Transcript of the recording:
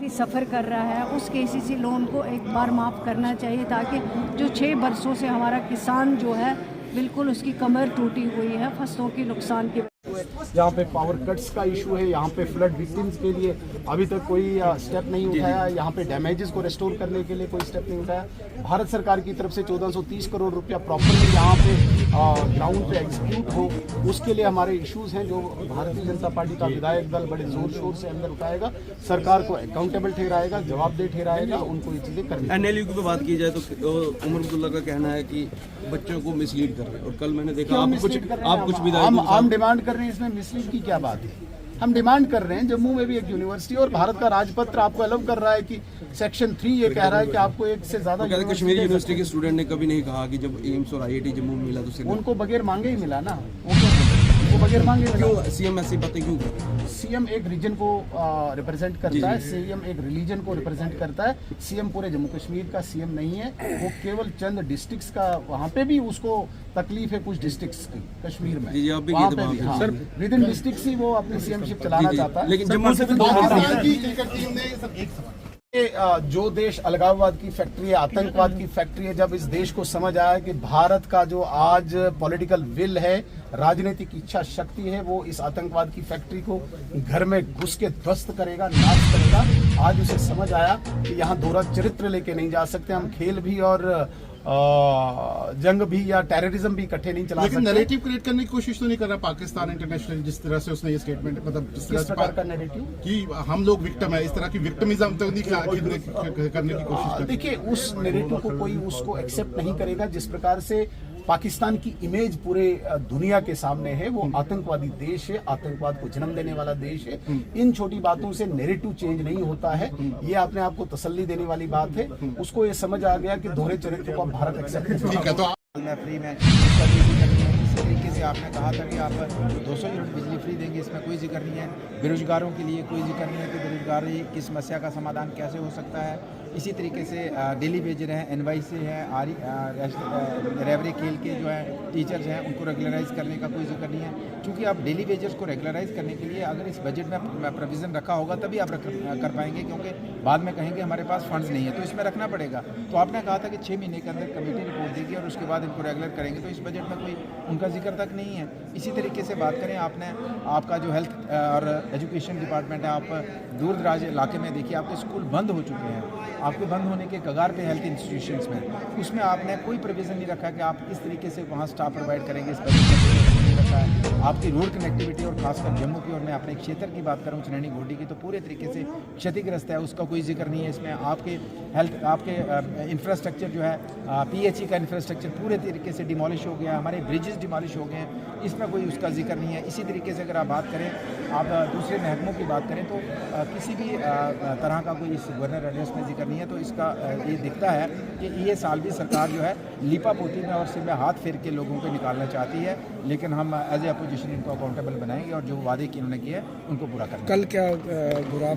सफ़र कर रहा है उस केसीसी लोन को एक बार माफ़ करना चाहिए, ताकि जो 6 बरसों से हमारा किसान जो है बिल्कुल उसकी कमर टूटी हुई है फसलों की नुकसान की। यहाँ पे पावर कट्स का इशू है, यहाँ पे फ्लड विक्टिम्स के लिए अभी तक कोई स्टेप नहीं उठाया, यहाँ पे डैमेजेस को रेस्टोर करने के लिए कोई स्टेप नहीं उठाया। भारत सरकार की तरफ से 1430 करोड़ रुपया प्रॉपरली यहाँ पे ग्राउंड पे एग्जीक्यूट हो, उसके लिए हमारे इश्यूज हैं जो भारतीय जनता पार्टी का विधायक दल बड़े जोर शोर से अंदर उठाएगा, सरकार को अकाउंटेबल ठहराएगा, जवाबदेह ठहराएगा, उनको ये चीजें करनी। NLU की बात की जाए तो उमर अब्दुल्ला का कहना है कि बच्चों को मिसलीड कर रहे हैं, और कल मैंने देखा आप कुछ विधायक हम डिमांड कर रहे हैं, इसमें मिसलीड की क्या बात है? हम डिमांड कर रहे हैं, जम्मू में भी एक यूनिवर्सिटी और भारत का राजपत्र आपको अलाउ कर रहा है कि सेक्शन 3 ये कह रहा है कि आपको एक से ज्यादा कश्मीरी यूनिवर्सिटी के स्टूडेंट ने कभी नहीं कहा कि जब एम्स और IIT जम्मू में मिला तो उनको बगैर मांगे ही मिला ना, वो बगैर मांगे मिला। क्यों सीएम ऐसी बातें क्यों कर? सीएम एक रीजन को रिप्रेजेंट करता है, सीएम एक रिलीजन को रिप्रेजेंट करता है। सीएम पूरे जम्मू कश्मीर का सीएम नहीं है, वो केवल चंद डिस्ट्रिक्ट्स का, वहाँ पे भी उसको तकलीफ है कुछ डिस्ट्रिक्ट्स की कश्मीर में, वहाँ पे भी हाँ, विद इन डिस्ट्रिक्ट्स ही वो अपनी सीएमशिप चलाना चाहता है। लेकिन जम्मू से जो देश अलगाववाद की फैक्ट्री है, आतंकवाद की फैक्ट्री है, जब इस देश को समझ आया कि भारत का जो आज पॉलिटिकल विल है, राजनीतिक इच्छा शक्ति है, वो इस आतंकवाद की फैक्ट्री को घर में घुस के ध्वस्त करेगा, नाश करेगा, आज उसे समझ आया कि यहाँ दोहरा चरित्र लेके नहीं जा सकते हम, खेल भी और जंग भी या टेररिज्म भी इकट्ठे नहीं चला सकते। लेकिन नैरेटिव क्रिएट करने की कोशिश तो नहीं कर रहा पाकिस्तान इंटरनेशनल, जिस तरह से उसने ये स्टेटमेंट, मतलब जिस तरह प्रकार का नैरेटिव कि हम लोग विक्टिम है, इस तरह की विक्टिमिज्म तो नहीं करने की कोशिश कर। देखिए, उस नैरेटिव को कोई उसको एक्सेप्ट नहीं करेगा। जिस प्रकार से पाकिस्तान की इमेज पूरे दुनिया के सामने है, वो आतंकवादी देश है, आतंकवाद को जन्म देने वाला देश है। इन छोटी बातों से नैरेटिव चेंज नहीं होता है, ये अपने आप को तसल्ली देने वाली बात है। उसको ये समझ आ गया कि दोहरे चरित्र को भारत एक्सेप्ट नहीं करता। मैं फ्री में इस तरीके से आपने कहा था कि आप 200 यूनिट बिजली फ्री देंगे, इसमें कोई जिक्र नहीं है। बेरोजगारों के लिए कोई जिक्र नहीं है कि बेरोजगारी की समस्या का समाधान कैसे हो सकता है। इसी तरीके से डेली वेजर हैं, NYC है, रेवरे खेल के जो है टीचर्स हैं, उनको रेगुलराइज करने का कोई जिक्र नहीं है। क्योंकि आप डेली वेजर्स को रेगुलराइज करने के लिए अगर इस बजट में प्रोविज़न रखा होगा तभी आप कर पाएंगे, क्योंकि बाद में कहेंगे हमारे पास फंड्स नहीं है, तो इसमें रखना पड़ेगा। तो आपने कहा था कि 6 महीने के अंदर कमेटी रिपोर्ट देगी और उसके बाद इनको रेगुलर करेंगे, तो इस बजट में कोई उनका जिक्र तक नहीं है। इसी तरीके से बात करें, आपका जो हेल्थ और एजुकेशन डिपार्टमेंट है, आप दूर दराज इलाके में देखिए, आपके स्कूल बंद हो चुके हैं, आपके बंद होने के कगार पे हेल्थ इंस्टीट्यूशंस में, उसमें आपने कोई प्रोविज़न नहीं रखा कि आप किस तरीके से वहाँ स्टाफ प्रोवाइड करेंगे। इस बजट में रखा है आपकी रोड कनेक्टिविटी, और खासकर जम्मू की, और मैं अपने क्षेत्र की बात करूँ चनैनी घोटी की, तो पूरे तरीके से क्षतिग्रस्त है, उसका कोई जिक्र नहीं है इसमें। आपके हेल्थ, आपके इंफ्रास्ट्रक्चर जो है, PHE का इंफ्रास्ट्रक्चर पूरे तरीके से डिमोलिश हो गया, हमारे ब्रिजेस डिमोलिश हो गए हैं, इसमें कोई उसका जिक्र नहीं है। इसी तरीके से अगर आप बात करें, आप दूसरे महकमों की बात करें, तो किसी भी तरह का कोई इस गवर्नर एड्रेस में जिक्र नहीं है। तो इसका ये दिखता है कि ये साल भी सरकार जो है लीपा पोती में और सिर में हाथ फेर के लोगों को निकालना चाहती है, लेकिन हम एज ए अपोजिशन इनको अकाउंटेबल बनाएंगे और जो वादे कि उन्होंने किए उनको पूरा करेंगे। कल क्या बुरा